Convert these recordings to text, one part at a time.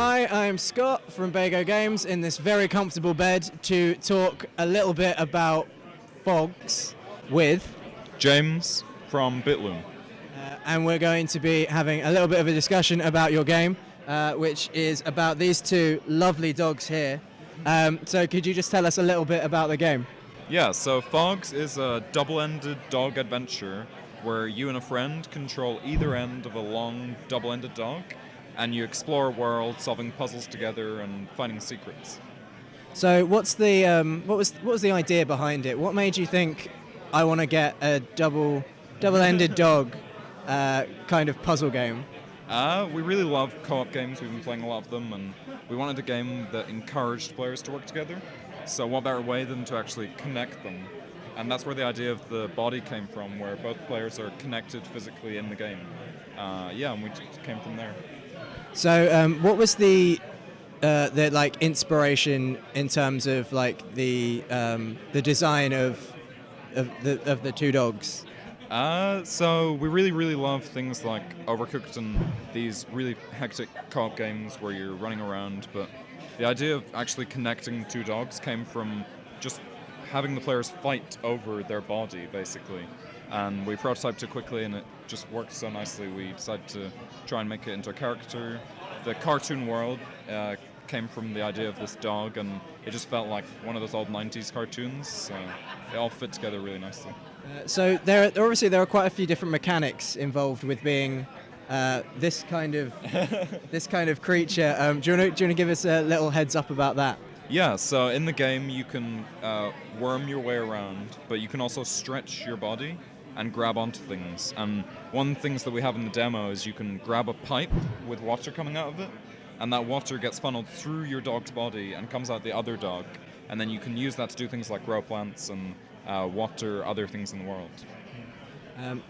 Hi, I'm Scott from Bago Games in this very comfortable bed to talk a little bit about PHOGS with James from Bitloom. and we're going to be having a little bit of a discussion about your game, which is about these two lovely dogs here. So could you just tell us a little bit about the game? Yeah, so PHOGS is a double-ended dog adventure where you and a friend control either end of a long double-ended dog, and you explore a world, solving puzzles together and finding secrets. So what's the what was the idea behind it? What made you think I want to get a double-ended dog kind of puzzle game? We really love co-op games. We've been playing a lot of them, and we wanted a game that encouraged players to work together. So what better way than to actually connect them? And that's where the idea of the body came from, where both players are connected physically in the game. And we just came from there. So what was the like inspiration in terms of like the design of the two dogs? So we really love things like Overcooked and these really hectic co-op games where you're running around, but the idea of actually connecting two dogs came from just having the players fight over their body, basically. And we prototyped it quickly and it just worked so nicely. We decided to try and make it into a character. The cartoon world came from the idea of this dog, and it just felt like one of those old 90s cartoons, so they all fit together really nicely. So there are quite a few different mechanics involved with being this kind of creature. Do you want to give us a little heads up about that? Yeah, so in the game you can worm your way around, but you can also stretch your body and grab onto things. And one of the things that we have in the demo is you can grab a pipe with water coming out of it, and that water gets funneled through your dog's body and comes out the other dog, and then you can use that to do things like grow plants and water other things in the world.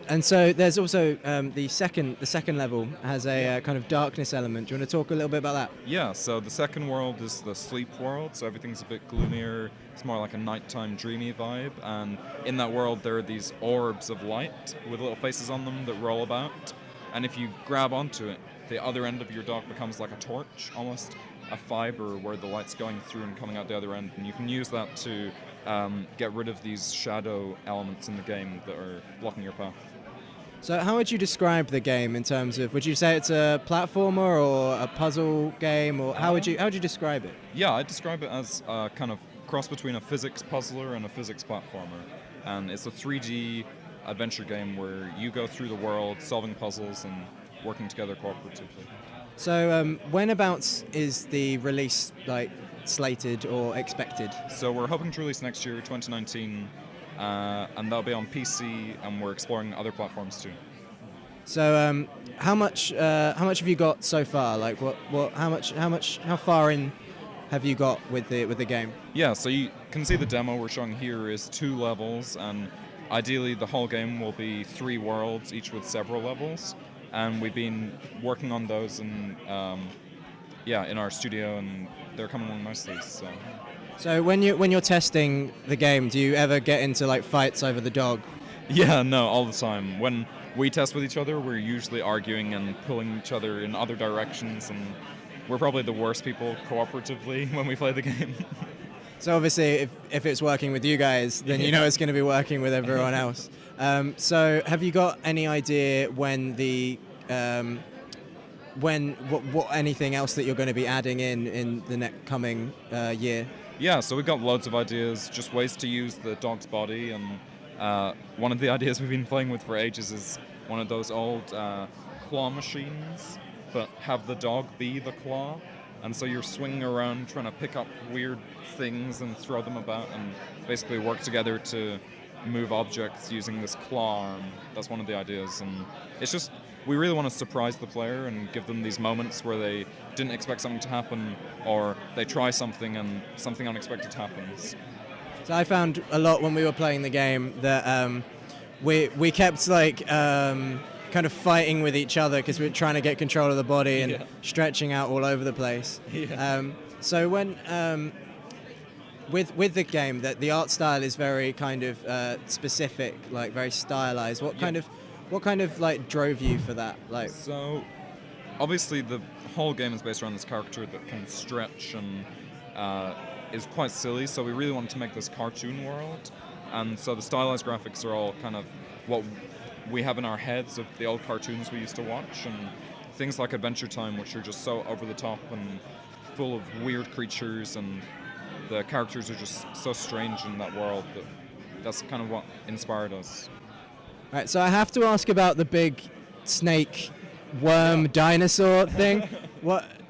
And so there's also the second level has a kind of darkness element. Do you want to talk a little bit about that? Yeah, so the second world is the sleep world, so everything's a bit gloomier. It's more like a nighttime dreamy vibe, and in that world there are these orbs of light with little faces on them that roll about, and if you grab onto it, the other end of your dog becomes like a torch, almost a fiber where the light's going through and coming out the other end, and you can use that to get rid of these shadow elements in the game that are blocking your path. So how would you describe the game in terms of, would you say it's a platformer or a puzzle game, or how would you describe it? Yeah, I'd describe it as a kind of cross between a physics puzzler and a physics platformer. And it's a 3D adventure game where you go through the world solving puzzles and working together cooperatively. So whenabouts is the release slated or expected? So we're hoping to release next year, 2019, and that'll be on PC, and we're exploring other platforms too. So how much have you got so far? Like how far in have you got with the game? Yeah, so you can see the demo we're showing here is 2 levels, and ideally the whole game will be 3 worlds, each with several levels. And we've been working on those in our studio, and they're coming along nicely. So when you're testing the game, do you ever get into like fights over the dog? Yeah, no, all the time. When we test with each other, we're usually arguing and pulling each other in other directions, and we're probably the worst people cooperatively when we play the game. So obviously, if it's working with you guys, then you know it's going to be working with everyone else. So have you got any idea when what anything else that you're going to be adding in the next coming year? Yeah, so we've got loads of ideas, just ways to use the dog's body, and one of the ideas we've been playing with for ages is one of those old claw machines, but have the dog be the claw. And so you're swinging around trying to pick up weird things and throw them about and basically work together to move objects using this claw arm. That's one of the ideas. And it's just, we really want to surprise the player and give them these moments where they didn't expect something to happen, or they try something and something unexpected happens. So I found a lot when we were playing the game that we kept kind of fighting with each other because we were trying to get control of the body and stretching out all over the place. Yeah. So when with the game, that the art style is very kind of specific, like very stylized. What kind of like drove you for that? Like, so obviously the whole game is based around this character that can stretch and is quite silly, so we really wanted to make this cartoon world, and so the stylized graphics are all kind of what we have in our heads of the old cartoons we used to watch, and things like Adventure Time, which are just so over the top and full of weird creatures, and the characters are just so strange in that world that's kind of what inspired us. Right, so I have to ask about the big snake worm dinosaur thing.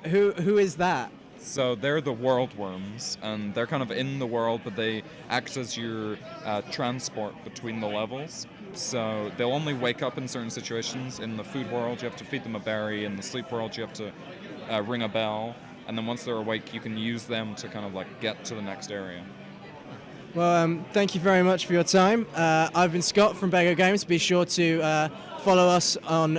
Who is that? So they're the world worms, and they're kind of in the world, but they act as your transport between the levels. So they'll only wake up in certain situations. In the food world, you have to feed them a berry. In the sleep world, you have to ring a bell. And then once they're awake, you can use them to kind of like get to the next area. Well, thank you very much for your time. I've been Scott from Bego Games. Be sure to follow us on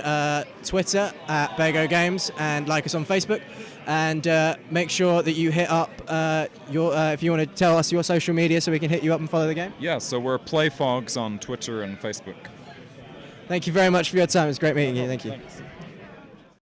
Twitter at Bego Games and like us on Facebook. And make sure that you hit up if you want to tell us your social media so we can hit you up and follow the game. Yeah, so we're PHOGS on Twitter and Facebook. Thank you very much for your time. It was great meeting you. Thank you. Thanks.